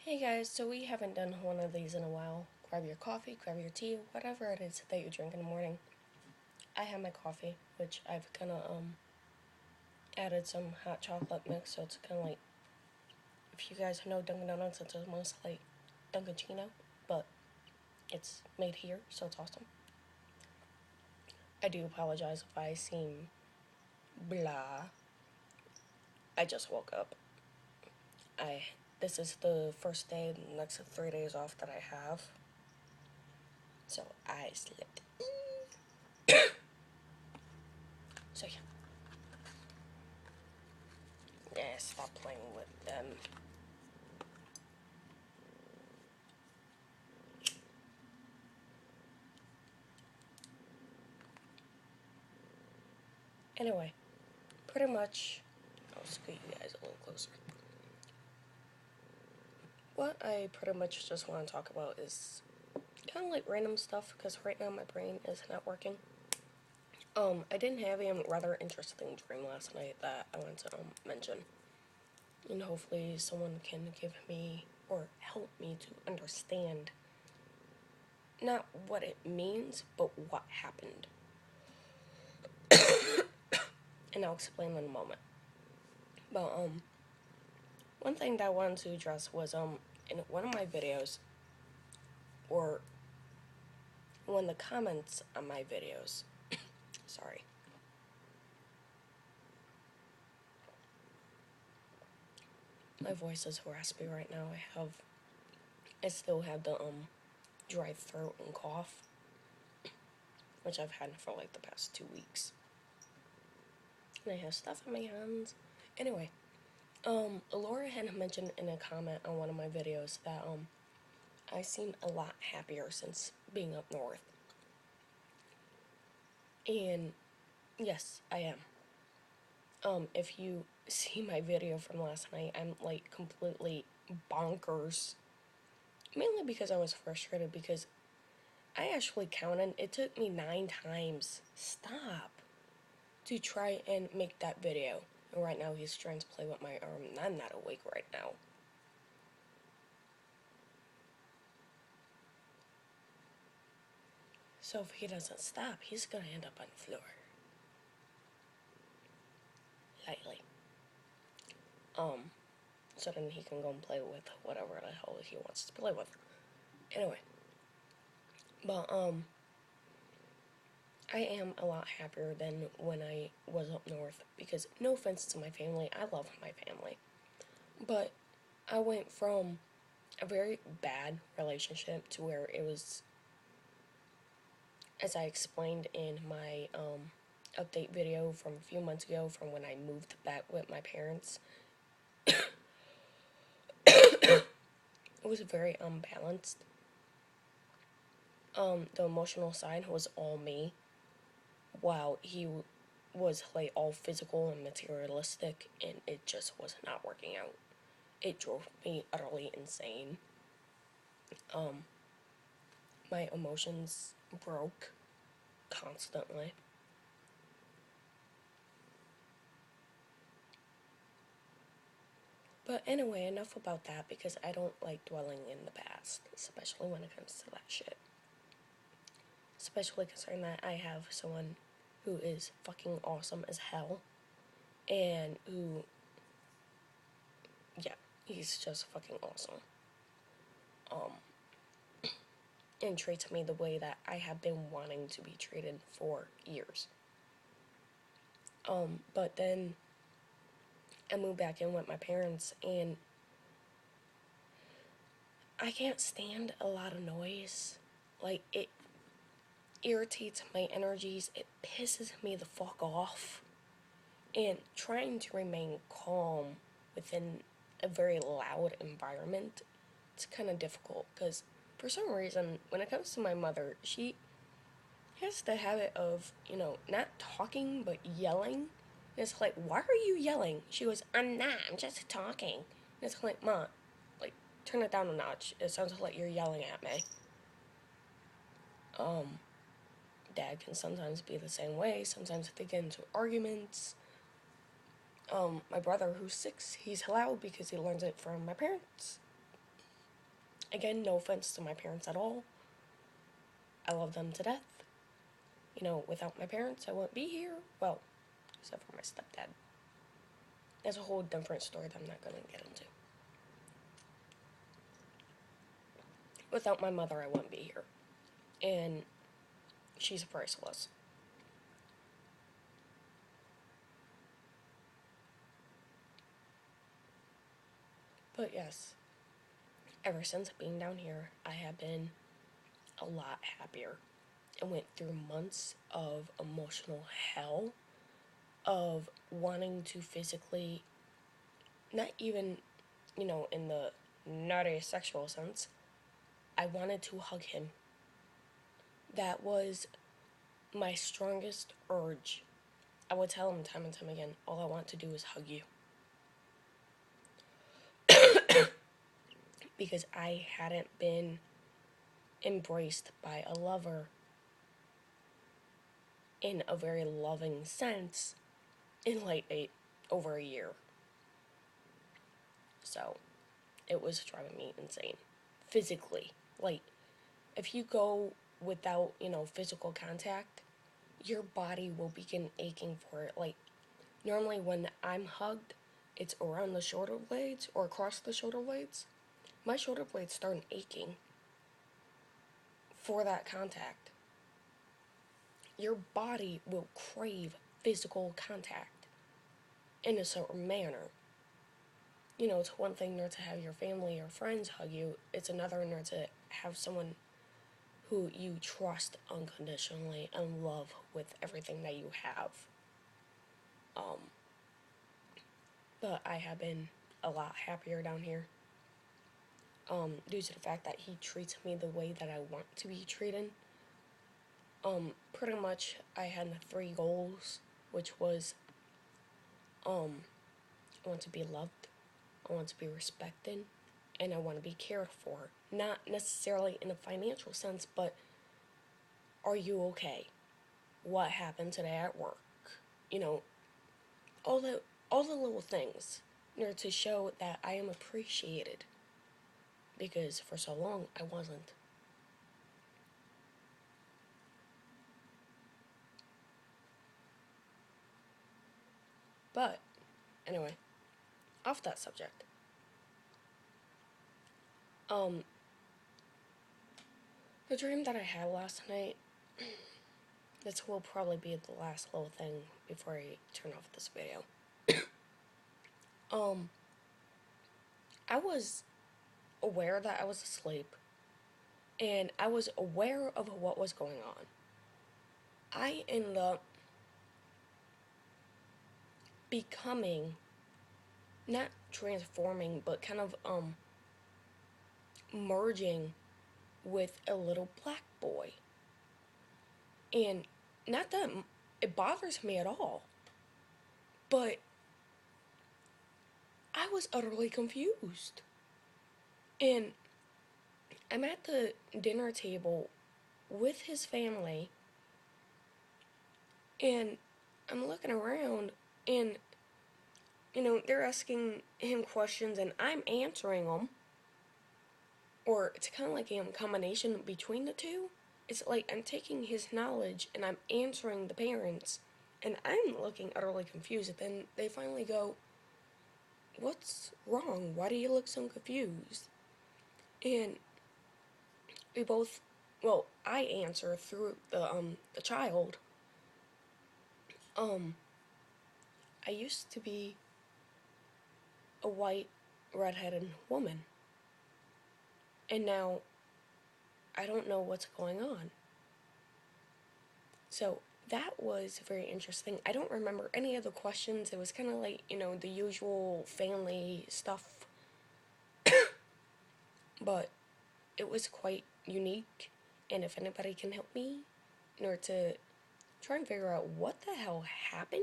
Hey guys, so we haven't done one of these in a while. Grab your coffee, grab your tea, whatever it is that you drink in the morning. I have my coffee, which I've kind of added some hot chocolate mix, so it's kind of like, if you guys know Dunkin' Donuts, it's almost like Dunkaccino, but it's made here, so it's awesome. I do apologize if I seem blah. I just woke up. This is the first day, the next 3 days off that I have, so I slept. So yeah. Yeah, stop playing with them. Anyway, pretty much, I'll scoot you guys a little closer. What I pretty much just want to talk about is kind of like random stuff, because right now my brain is not working. I didn't have a rather interesting dream last night that I want to mention. And hopefully someone can give me, or help me to understand, not what it means, but what happened. And I'll explain in a moment. But, one thing that I wanted to address was, in one of my videos, or one of the comments on my videos, sorry. My voice is raspy right now. I still have the, dry throat and cough, which I've had for like the past 2 weeks. And I have stuff in my hands. Anyway, Laura had mentioned in a comment on one of my videos that, I seem a lot happier since being up north. And, yes, I am. If you see my video from last night, I'm, like, completely bonkers. Mainly because I was frustrated, because I actually counted, it took me 9 times, stop, to try and make that video. And right now he's trying to play with my arm, and I'm not awake right now. So if he doesn't stop, he's gonna end up on the floor. Lightly. So then he can go and play with whatever the hell he wants to play with. Anyway. But, I am a lot happier than when I was up north, because no offense to my family, I love my family. But I went from a very bad relationship to where it was, as I explained in my update video from a few months ago, from when I moved back with my parents. It was very unbalanced. The emotional side was all me, while he was like all physical and materialistic, and it just was not working out. It drove me utterly insane. My emotions broke constantly. But anyway, enough about that, because I don't like dwelling in the past, especially when it comes to that shit. Especially considering that I have someone who is fucking awesome as hell, and who, yeah, he's just fucking awesome. And treats me the way that I have been wanting to be treated for years. But then I moved back in with my parents, and I can't stand a lot of noise. Like, it irritates my energies, it pisses me the fuck off. And trying to remain calm within a very loud environment, it's kind of difficult, because for some reason, when it comes to my mother, she has the habit of, not talking, but yelling. And it's like, why are you yelling? She goes, I'm just talking. And it's like, Ma, like, turn it down a notch. It sounds like you're yelling at me. Dad can sometimes be the same way. Sometimes they get into arguments. My brother, who's 6, he's loud because he learns it from my parents. Again, no offense to my parents at all. I love them to death. You know, without my parents, I wouldn't be here. Well, except for my stepdad. That's a whole different story that I'm not going to get into. Without my mother, I wouldn't be here. And she's priceless. But yes, ever since being down here, I have been a lot happier. I went through months of emotional hell, of wanting to physically, not even, you know, in the naughty sexual sense, I wanted to hug him. That was my strongest urge. I would tell him time and time again, all I want to do is hug you. Because I hadn't been embraced by a lover in a very loving sense in like over a year. So it was driving me insane. Physically. Like, if you go without, you know, physical contact, your body will begin aching for it. Like, normally when I'm hugged, it's around the shoulder blades or across the shoulder blades. My shoulder blades start aching for that contact. Your body will crave physical contact in a certain manner. You know, it's one thing to have your family or friends hug you. It's another to have someone who you trust unconditionally and love with everything that you have. But I have been a lot happier down here. Due to the fact that he treats me the way that I want to be treated. Pretty much I had 3 goals, which was, I want to be loved, I want to be respected, and I want to be cared for. Not necessarily in a financial sense, but are you okay? What happened today at work? You know, all the little things, in order to show that I am appreciated. Because for so long, I wasn't. But, anyway, off that subject. The dream that I had last night, this will probably be the last little thing before I turn off this video. I was aware that I was asleep, and I was aware of what was going on. I ended up becoming, not transforming, but kind of, merging with a little black boy. And not that it bothers me at all, but I was utterly confused. And I'm at the dinner table with his family, and I'm looking around, and, you know, they're asking him questions, and I'm answering them. Or it's kind of like a combination between the two. It's like I'm taking his knowledge and I'm answering the parents, and I'm looking utterly confused. And then they finally go, "What's wrong? Why do you look so confused?" And we both, well, I answer through the child. I used to be a white, redheaded woman. And now, I don't know what's going on. So, that was very interesting. I don't remember any of the questions. It was kind of like, you know, the usual family stuff. But it was quite unique. And if anybody can help me in order to try and figure out what the hell happened,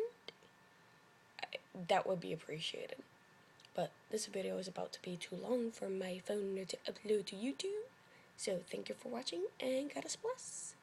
that would be appreciated. But this video is about to be too long for my phone to upload to YouTube. So thank you for watching, and God bless.